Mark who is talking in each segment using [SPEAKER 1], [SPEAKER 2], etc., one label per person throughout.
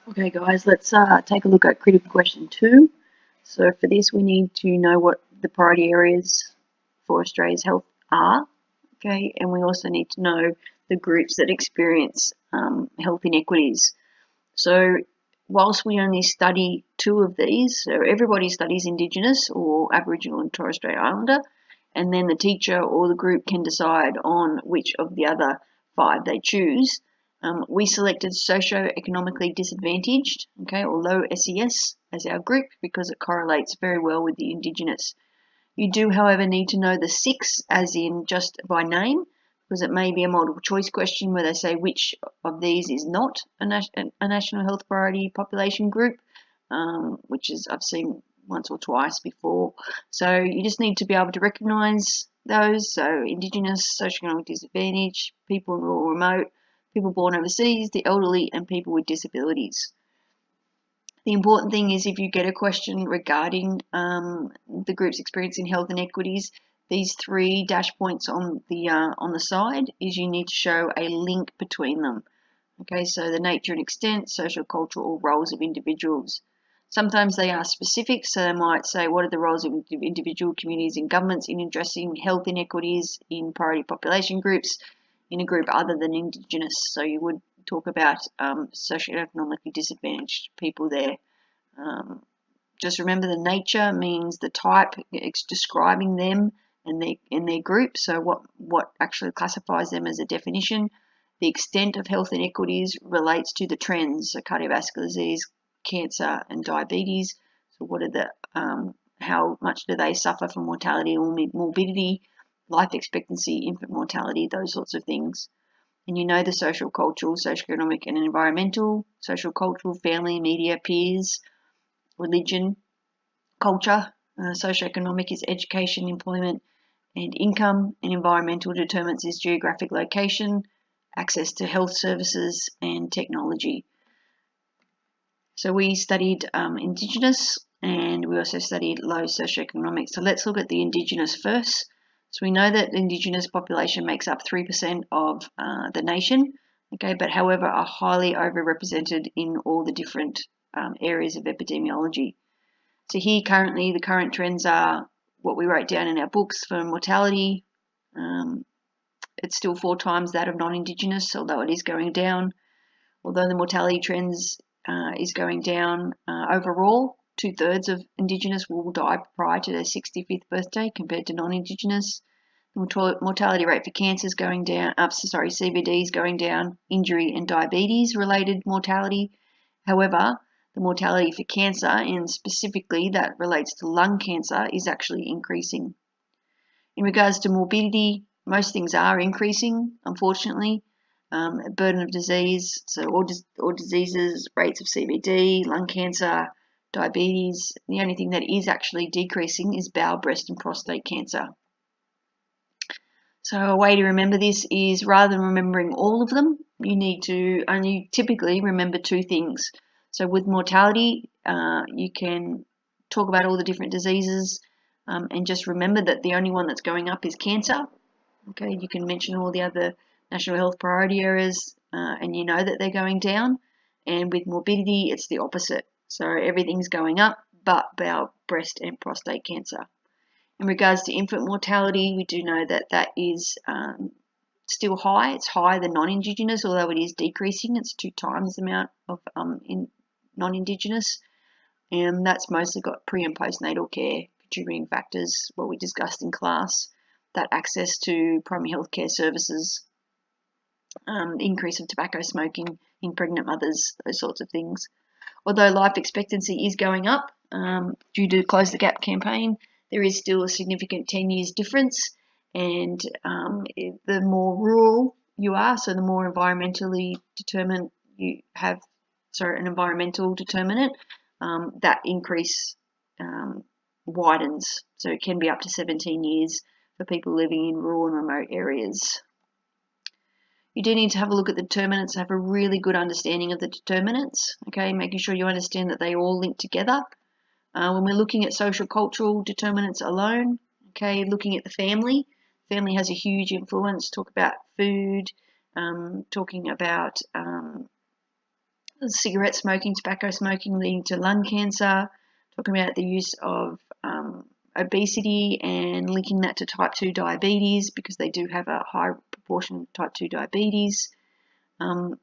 [SPEAKER 1] Okay guys, let's take a look at critical question 2. So for this we need to know what the priority areas for Australia's health are, okay, and we also need to know the groups that experience health inequities. So whilst we only study 2 of these, so everybody studies Indigenous or Aboriginal and Torres Strait Islander, and then the teacher or the group can decide on which of the other 5 they choose. We selected socio-economically disadvantaged, okay, or low SES as our group because it correlates very well with the Indigenous. You do, however, need to know the 6 as in just by name, because it may be a multiple choice question where they say which of these is not a national health priority population group, which is I've seen once or twice before. So you just need to be able to recognise those. So Indigenous, socioeconomic disadvantage, people in rural remote, people born overseas, the elderly, and people with disabilities. The important thing is if you get a question regarding the groups experiencing health inequities, these 3 dash points on the side is you need to show a link between them. Okay, so the nature and extent, social, cultural, or roles of individuals. Sometimes they are specific, so they might say what are the roles of individual communities and governments in addressing health inequities in priority population groups in a group other than Indigenous. So you would talk about socioeconomically disadvantaged people there. Just remember the nature means the type, it's describing them and their group, so what actually classifies them as a definition. The extent of health inequities relates to the trends, so cardiovascular disease, cancer, and diabetes. So what are the how much do they suffer from mortality or morbidity, life expectancy, infant mortality, those sorts of things. And you know the social, cultural, socioeconomic, and environmental. Social, cultural, family, media, peers, religion, culture. Socioeconomic is education, employment, and income. And environmental determinants is geographic location, access to health services, and technology. So we studied Indigenous, and we also studied low socioeconomic. So let's look at the Indigenous first. So we know that the Indigenous population makes up 3% of the nation, okay, but however are highly overrepresented in all the different areas of epidemiology. So here currently the current trends are what we wrote down in our books for mortality. It's still 4 times that of non-Indigenous, although it is going down. Although the mortality trends is going down overall, 2/3 of Indigenous will die prior to their 65th birthday compared to non-Indigenous. The mortality rate for cancer is going down, CVD is going down, injury and diabetes related mortality. However, the mortality for cancer, and specifically that relates to lung cancer, is actually increasing. In regards to morbidity, most things are increasing, unfortunately. Burden of disease, so all diseases, rates of CVD, lung cancer, diabetes. The only thing that is actually decreasing is bowel, breast, and prostate cancer. So a way to remember this is rather than remembering all of them, you need to only typically remember 2 things. So with mortality, you can talk about all the different diseases and just remember that the only one that's going up is cancer. Okay, you can mention all the other national health priority areas and you know that they're going down. And with morbidity, it's the opposite. So everything's going up but bowel, breast, and prostate cancer. In regards to infant mortality, we do know that that is still high. It's higher than non-Indigenous, although it is decreasing. It's 2 times the amount of non-Indigenous. And that's mostly got pre- and postnatal care contributing factors, what we discussed in class, that access to primary health care services, increase of tobacco smoking in pregnant mothers, those sorts of things. Although life expectancy is going up due to Close the Gap campaign, there is still a significant 10 years difference, and the more rural you are, so the more environmentally determined you have, an environmental determinant, that increase widens. So it can be up to 17 years for people living in rural and remote areas. You do need to have a look at the determinants, have a really good understanding of the determinants, okay, making sure you understand that they all link together. When we're looking at social cultural determinants alone, okay, looking at the family has a huge influence. Talk about food, talking about cigarette smoking, tobacco smoking leading to lung cancer, talking about the use of obesity and linking that to type 2 diabetes because they do have a high proportion of type 2 diabetes,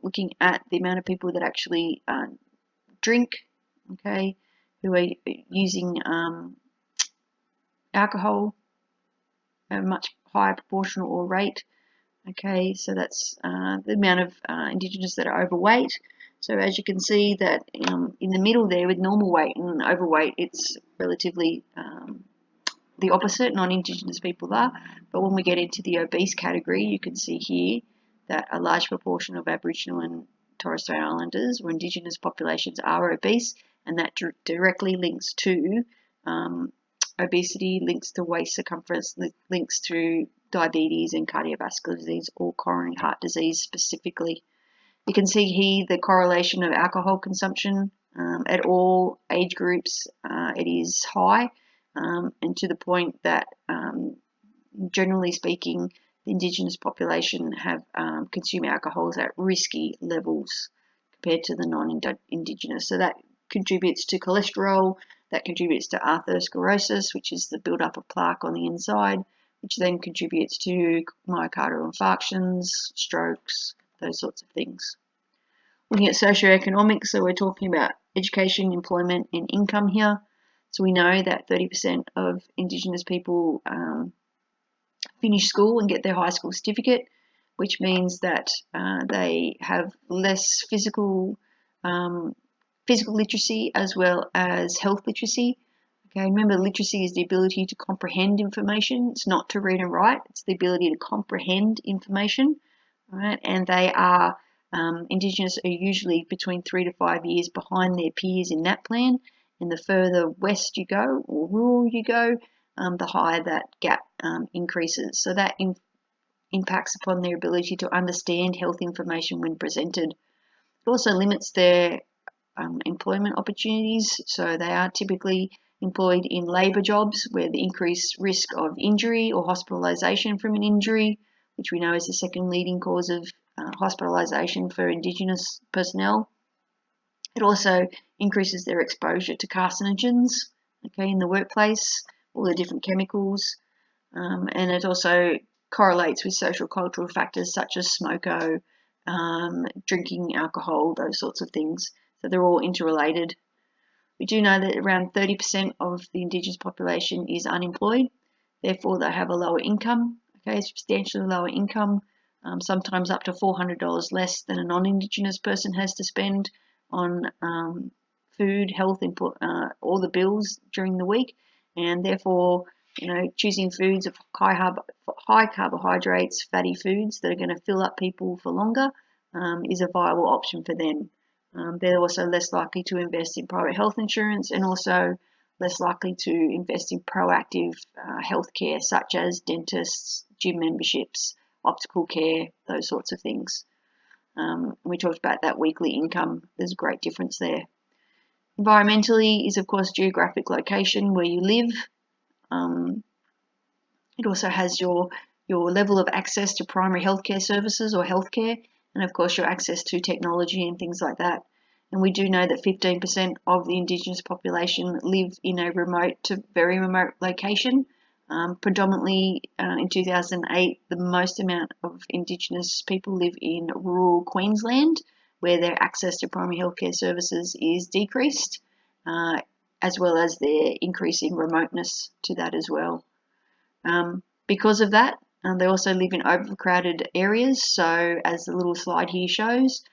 [SPEAKER 1] looking at the amount of people that actually drink, okay, who are using alcohol at a much higher proportional or rate. Okay, so that's the amount of Indigenous that are overweight. So as you can see that in the middle there with normal weight and overweight, it's relatively the opposite, non-Indigenous people are. But when we get into the obese category, you can see here that a large proportion of Aboriginal and Torres Strait Islanders or Indigenous populations are obese, and that directly links to obesity, links to waist circumference, links to diabetes and cardiovascular disease or coronary heart disease specifically. You can see here the correlation of alcohol consumption at all age groups. It is high, and to the point that generally speaking, the Indigenous population have consumed alcohols at risky levels compared to the non-Indigenous. So that contributes to cholesterol, that contributes to atherosclerosis, which is the build-up of plaque on the inside, which then contributes to myocardial infarctions, strokes, those sorts of things. Looking at socioeconomics, so we're talking about education, employment, and income here. So we know that 30% of Indigenous people finish school and get their high school certificate, which means that they have less physical literacy as well as health literacy. Okay, remember, literacy is the ability to comprehend information. It's not to read and write. It's the ability to comprehend information. Right, and they are Indigenous are usually between 3 to 5 years behind their peers in that plan. And the further west you go or rural you go, the higher that gap increases. So that impacts upon their ability to understand health information when presented. It also limits their employment opportunities. So they are typically employed in labour jobs where the increased risk of injury or hospitalisation from an injury, which we know is the second leading cause of hospitalisation for Indigenous personnel. It also increases their exposure to carcinogens, okay, in the workplace, all the different chemicals, and it also correlates with social cultural factors such as smoko, drinking alcohol, those sorts of things. So they're all interrelated. We do know that around 30% of the Indigenous population is unemployed, therefore they have a lower income, okay, substantially lower income, sometimes up to $400 less than a non-Indigenous person has to spend on food, health, all the bills during the week, and therefore, you know, choosing foods of high carbohydrates, fatty foods that are going to fill up people for longer is a viable option for them. They're also less likely to invest in private health insurance and also less likely to invest in proactive healthcare such as dentists, gym memberships, optical care, those sorts of things. We talked about that weekly income. There's a great difference there. Environmentally is, of course, geographic location where you live. It also has your level of access to primary healthcare services or healthcare, and of course your access to technology and things like that. And we do know that 15% of the Indigenous population live in a remote to very remote location. Predominantly in 2008, the most amount of Indigenous people live in rural Queensland, where their access to primary healthcare services is decreased, as well as their increase in remoteness to that as well. Because of that, they also live in overcrowded areas. So as the little slide here shows,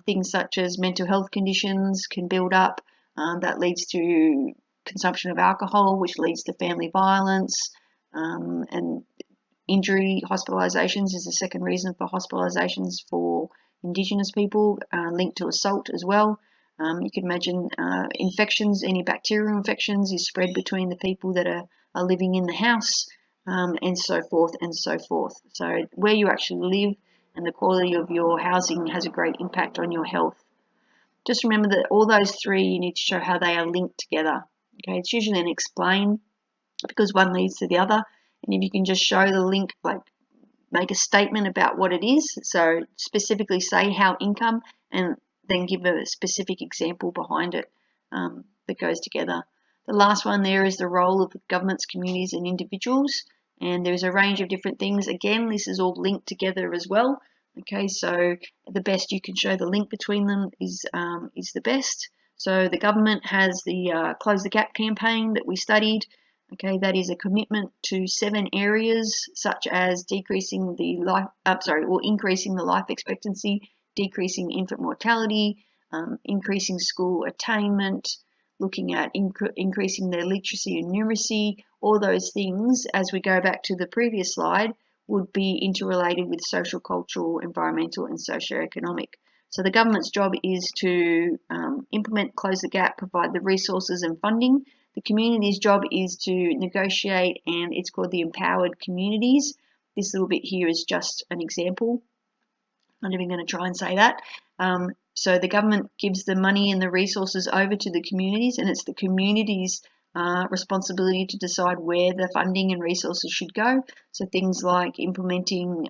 [SPEAKER 1] things such as mental health conditions can build up. That leads to consumption of alcohol, which leads to family violence, and injury. Hospitalisations is the second reason for hospitalisations for Indigenous people, linked to assault as well. You can imagine infections, any bacterial infections is spread between the people that are living in the house, and so forth and so forth. So where you actually live and the quality of your housing has a great impact on your health. Just remember that all those three, you need to show how they are linked together. Okay, it's usually an explain because one leads to the other. And if you can just show the link, like make a statement about what it is. So specifically say how income and then give a specific example behind it that goes together. The last one there is the role of governments, communities and individuals, and there's a range of different things. Again, this is all linked together as well. Okay, so the best you can show the link between them is the best. So the government has the Close the Gap campaign that we studied. Okay, that is a commitment to 7 areas, such as decreasing the increasing the life expectancy, decreasing infant mortality, increasing school attainment, looking at increasing their literacy and numeracy. All those things, as we go back to the previous slide, would be interrelated with social, cultural, environmental and socioeconomic. So the government's job is to implement Close the Gap, provide the resources and funding. The community's job is to negotiate, and it's called the empowered communities. This little bit here is just an example. I'm not even going to try and say that. So the government gives the money and the resources over to the communities, and it's the community's responsibility to decide where the funding and resources should go. So things like implementing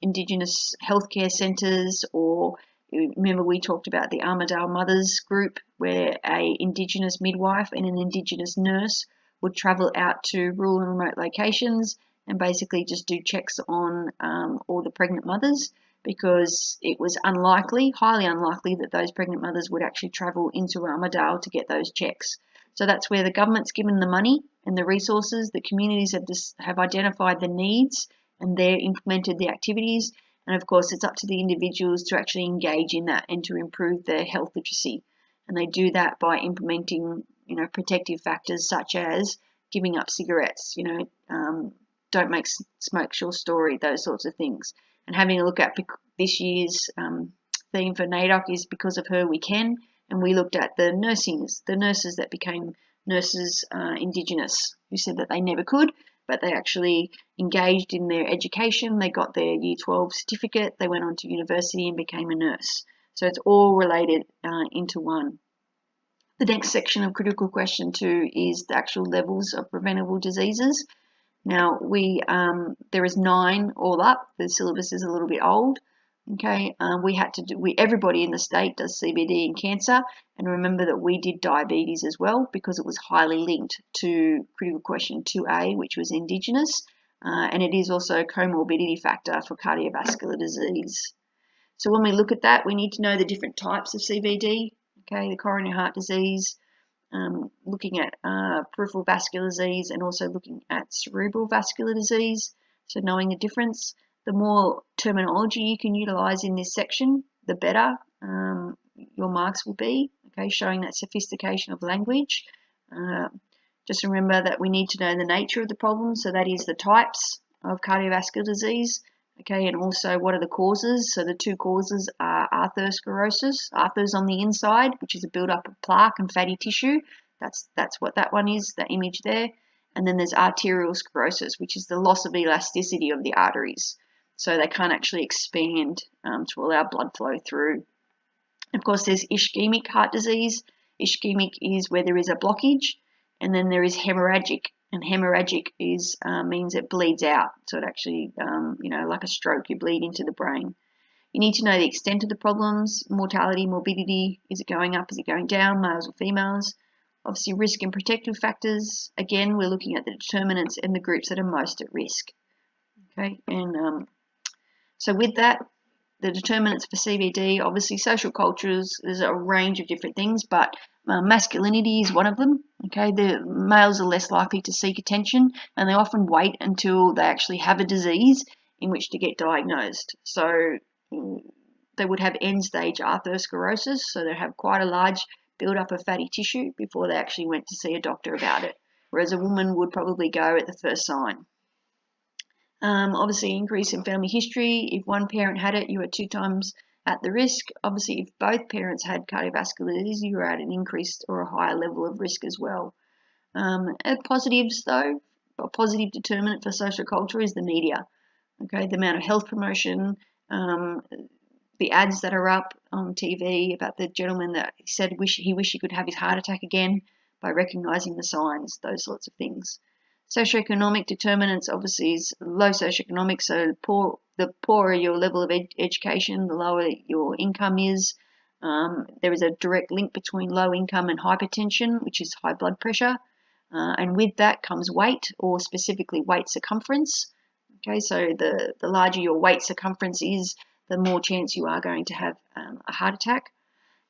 [SPEAKER 1] Indigenous healthcare centres, or remember we talked about the Armidale Mothers group, where a Indigenous midwife and an Indigenous nurse would travel out to rural and remote locations and basically just do checks on all the pregnant mothers, because it was unlikely, highly unlikely, that those pregnant mothers would actually travel into Armidale to get those checks. So that's where the government's given the money and the resources. The communities have identified the needs and they're implemented the activities. And of course, it's up to the individuals to actually engage in that and to improve their health literacy. And they do that by implementing, protective factors such as giving up cigarettes, don't make smoke your story, those sorts of things. And having a look at this year's theme for NAIDOC is Because of Her We Can. And we looked at the nurses that became nurses Indigenous, who said that they never could, but they actually engaged in their education. They got their Year 12 certificate. They went on to university and became a nurse. So it's all related into one. The next section of critical question 2 is the actual levels of preventable diseases. Now there is 9 all up. The syllabus is a little bit old. Okay, everybody in the state does CBD and cancer, and remember that we did diabetes as well because it was highly linked to critical question 2A, which was Indigenous, and it is also a comorbidity factor for cardiovascular disease. So when we look at that, we need to know the different types of CVD. Okay, the coronary heart disease, looking at peripheral vascular disease, and also looking at cerebral vascular disease. So knowing the difference. The more terminology you can utilize in this section, the better your marks will be, okay, showing that sophistication of language. Just remember that we need to know the nature of the problem, so that is the types of cardiovascular disease, okay, and also what are the causes. So the 2 causes are atherosclerosis. Arthers on the inside, which is a build-up of plaque and fatty tissue. That's what that one is, the image there. And then there's arterial sclerosis, which is the loss of elasticity of the arteries. So they can't actually expand to allow blood flow through. Of course, there's ischemic heart disease. Ischemic is where there is a blockage, and then there is hemorrhagic, and hemorrhagic means it bleeds out. So it actually, like a stroke, you bleed into the brain. You need to know the extent of the problems, mortality, morbidity. Is it going up? Is it going down? Males or females? Obviously, risk and protective factors. Again, we're looking at the determinants and the groups that are most at risk. Okay, and so with that, the determinants for CVD, obviously social cultures, there's a range of different things, but masculinity is one of them. Okay, the males are less likely to seek attention, and they often wait until they actually have a disease in which to get diagnosed. So they would have end-stage atherosclerosis, so they have quite a large build-up of fatty tissue before they actually went to see a doctor about it, whereas a woman would probably go at the first sign. Obviously, increase in family history. If one parent had it, you were 2 times at the risk. Obviously, if both parents had cardiovascular disease, you were at an increased or a higher level of risk as well. Positives, though, a positive determinant for social culture is the media. Okay, the amount of health promotion, the ads that are up on TV about the gentleman that said he wished he could have his heart attack again by recognising the signs, those sorts of things. Socioeconomic determinants obviously is low socioeconomic, so the poorer your level of education, the lower your income is. There is a direct link between low income and hypertension, which is high blood pressure. And with that comes weight, or specifically weight circumference. Okay, so the larger your weight circumference is, the more chance you are going to have a heart attack.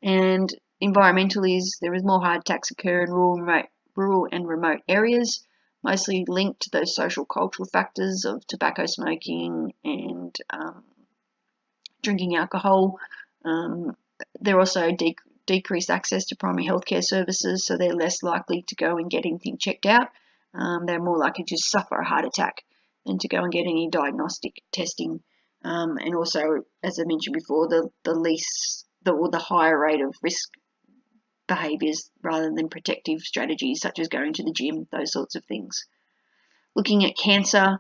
[SPEAKER 1] And environmentally, there is more heart attacks occur in rural and remote areas, mostly linked to those social cultural factors of tobacco smoking and drinking alcohol. They're also decreased access to primary healthcare services, so they're less likely to go and get anything checked out. They're more likely to suffer a heart attack than to go and get any diagnostic testing. And also, as I mentioned before, the higher rate of risk behaviours rather than protective strategies such as going to the gym, those sorts of things. Looking at cancer,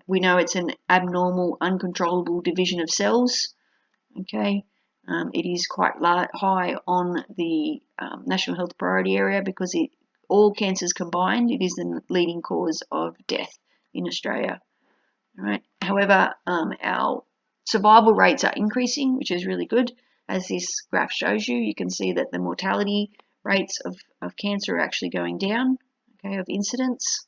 [SPEAKER 1] we know it's an abnormal, uncontrollable division of cells. Okay, it is quite high on the national health priority area because all cancers combined, it is the leading cause of death in Australia. All right. However, our survival rates are increasing, which is really good. As this graph shows you, you can see that the mortality rates of cancer are actually going down, okay, of incidence,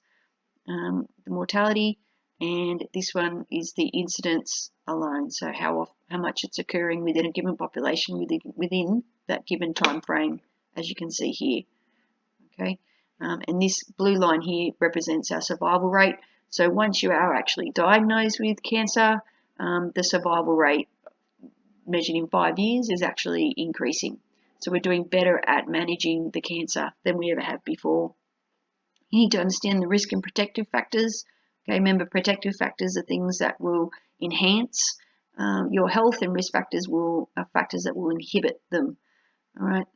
[SPEAKER 1] the mortality, and this one is the incidence alone, so how much it's occurring within a given population within that given time frame, as you can see here. Okay, and this blue line here represents our survival rate. So once you are actually diagnosed with cancer, the survival rate measured in 5 years is actually increasing. So we're doing better at managing the cancer than we ever have before. You need to understand the risk and protective factors. Okay, remember, protective factors are things that will enhance your health, and risk factors are factors that will inhibit them. All right,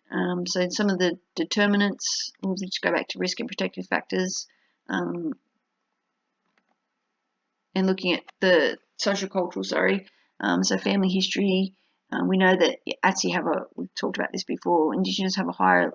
[SPEAKER 1] so some of the determinants, we'll just go back to risk and protective factors, and looking at the social cultural, so family history. We know that we've talked about this before, Indigenous have a higher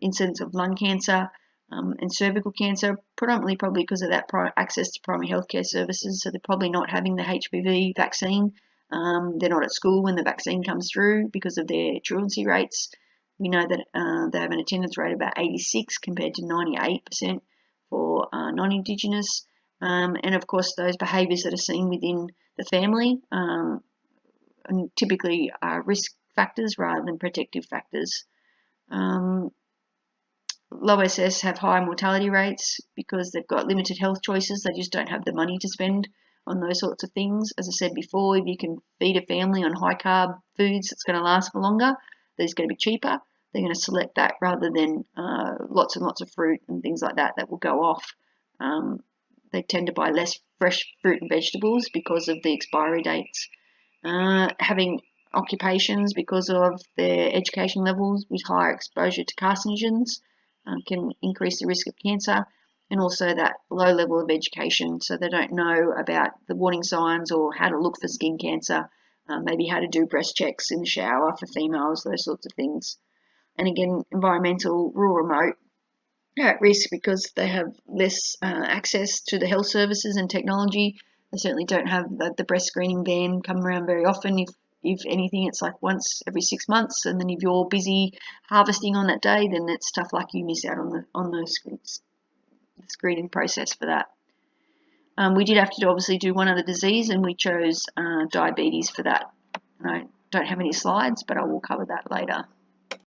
[SPEAKER 1] incidence of lung cancer and cervical cancer, predominantly probably because of that access to primary healthcare services. So they're probably not having the HPV vaccine. They're not at school when the vaccine comes through because of their truancy rates. We know that they have an attendance rate of about 86 compared to 98% for non-Indigenous. And of course, those behaviours that are seen within the family and typically are risk factors rather than protective factors. Low SS have high mortality rates because they've got limited health choices. They just don't have the money to spend on those sorts of things. As I said before, if you can feed a family on high carb foods that's going to last for longer, that's going to be cheaper, they're going to select that rather than lots and lots of fruit and things like that will go off. They tend to buy less fresh fruit and vegetables because of the expiry dates. Having occupations because of their education levels with higher exposure to carcinogens can increase the risk of cancer, and also that low level of education, so they don't know about the warning signs or how to look for skin cancer, maybe how to do breast checks in the shower for females, those sorts of things. And again, environmental, rural, remote, are at risk because they have less access to the health services and technology. They certainly don't have the breast screening van come around very often. If anything, it's like once every 6 months, and then if you're busy harvesting on that day, then it's tough luck you miss out on the screening process for that. We did have to obviously do one other disease, and we chose diabetes for that. I don't have any slides, but I will cover that later.